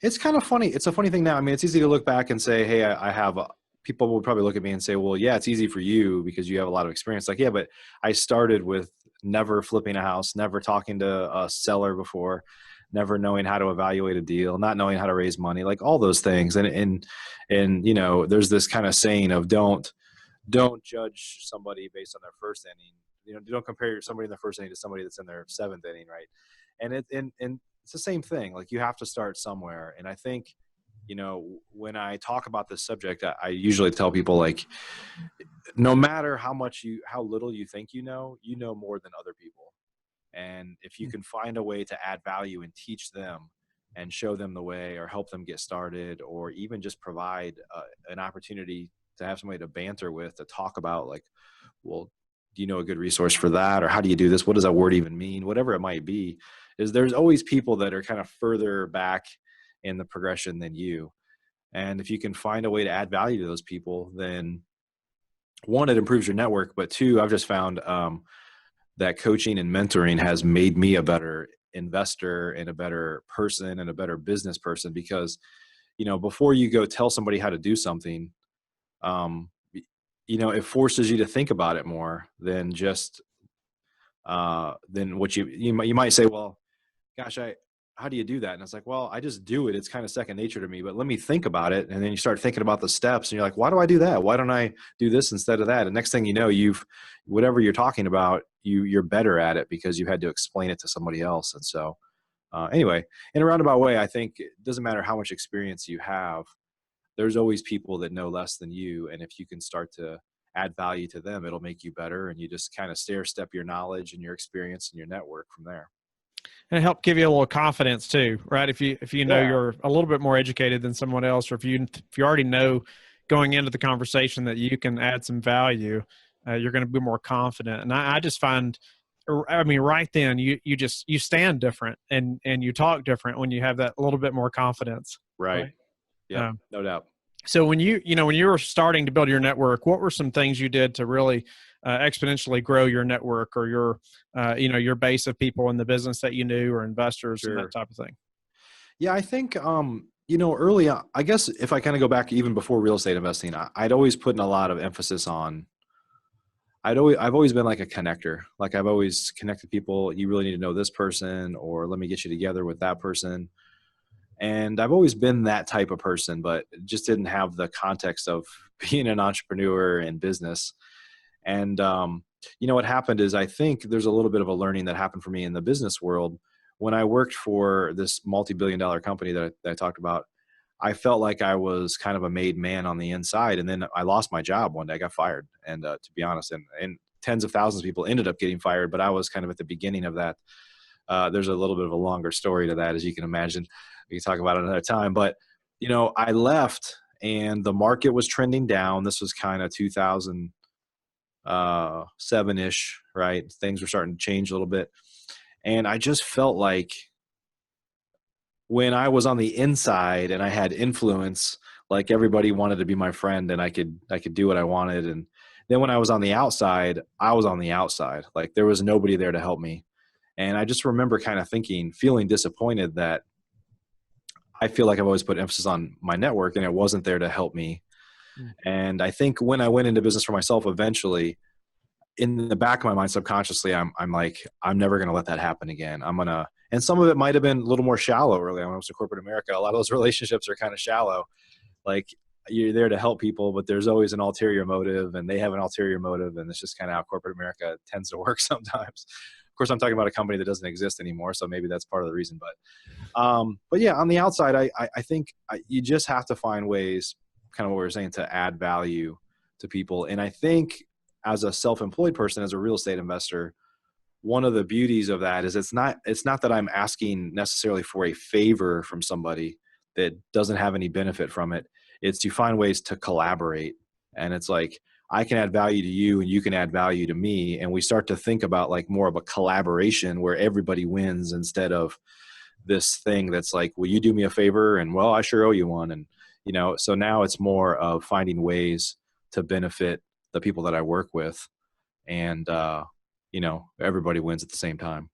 It's kind of funny. It's a funny thing now. I mean, it's easy to look back and say, hey, I have people will probably look at me and say, well, yeah, it's easy for you because you have a lot of experience. Like, yeah, but I started with never flipping a house, never talking to a seller before, never knowing how to evaluate a deal, not knowing how to raise money, like all those things. And, you know, there's this kind of saying of don't judge somebody based on their first inning. You know, don't compare somebody in the first inning to somebody that's in their seventh inning, right? And it's the same thing. Like you have to start somewhere. And I think, you know, when I talk about this subject, I usually tell people like, no matter how little you think you know more than other people. And if you can find a way to add value and teach them and show them the way or help them get started, or even just provide an opportunity to have somebody to banter with, to talk about like, well, do you know a good resource for that? Or how do you do this? What does that word even mean? Whatever it might be, is there's always people that are kind of further back in the progression than you. And if you can find a way to add value to those people, then one, it improves your network. But two, I've just found that coaching and mentoring has made me a better investor and a better person and a better business person, because, you know, before you go tell somebody how to do something, um, you know, it forces you to think about it more than just than what you might say, well, gosh, how do you do that? And it's like, well, I just do it. It's kind of second nature to me, but let me think about it. And then you start thinking about the steps and you're like, why do I do that? Why don't I do this instead of that? And next thing you know, whatever you're talking about, you're better at it because you had to explain it to somebody else. And so, anyway, in a roundabout way, I think it doesn't matter how much experience you have, there's always people that know less than you. And if you can start to add value to them, it'll make you better. And you just kind of stair step your knowledge and your experience and your network from there. And help give you a little confidence too, right? If you know Yeah. you're a little bit more educated than someone else, or if you already know going into the conversation that you can add some value, you're going to be more confident. And I just find, I mean, right then you stand different and you talk different when you have that little bit more confidence. Right. Right. Yep. No doubt. So when when you were starting to build your network, what were some things you did to really exponentially grow your network, or your your base of people in the business that you knew, or investors and that Sure. type of thing? Yeah, I think, you know, early on, I guess if I kind of go back even before real estate investing, I'd always put in a lot of emphasis on, I've always been like a connector. Like I've always connected people. You really need to know this person, or let me get you together with that person. And I've always been that type of person, but just didn't have the context of being an entrepreneur in business. And, you know, what happened is, I think there's a little bit of a learning that happened for me in the business world. When I worked for this multi-billion-dollar company that I talked about, I felt like I was kind of a made man on the inside. And then I lost my job one day. I got fired. And to be honest, and tens of thousands of people ended up getting fired, but I was kind of at the beginning of that. There's a little bit of a longer story to that, as you can imagine. We can talk about it another time. But, you know, I left and the market was trending down. This was kind of 2007-ish, right? Things were starting to change a little bit. And I just felt like when I was on the inside and I had influence, like everybody wanted to be my friend and I could do what I wanted. And then when I was on the outside, I was on the outside. Like there was nobody there to help me. And I just remember kind of feeling disappointed that I feel like I've always put emphasis on my network and it wasn't there to help me. Mm. And I think when I went into business for myself, eventually, in the back of my mind, subconsciously, I'm like, I'm never going to let that happen again. And some of it might've been a little more shallow early on when I was in corporate America. A lot of those relationships are kind of shallow. Like you're there to help people, but there's always an ulterior motive and they have an ulterior motive. And it's just kind of how corporate America tends to work sometimes. Of course, I'm talking about a company that doesn't exist anymore. So maybe that's part of the reason, but yeah, on the outside, I think you just have to find ways, kind of what we were saying, to add value to people. And I think as a self-employed person, as a real estate investor, one of the beauties of that is it's not that I'm asking necessarily for a favor from somebody that doesn't have any benefit from it. It's to find ways to collaborate. And it's like, I can add value to you and you can add value to me. And we start to think about like more of a collaboration where everybody wins, instead of this thing that's like, will you do me a favor? And well, I sure owe you one. And, you know, so now it's more of finding ways to benefit the people that I work with. And, you know, everybody wins at the same time.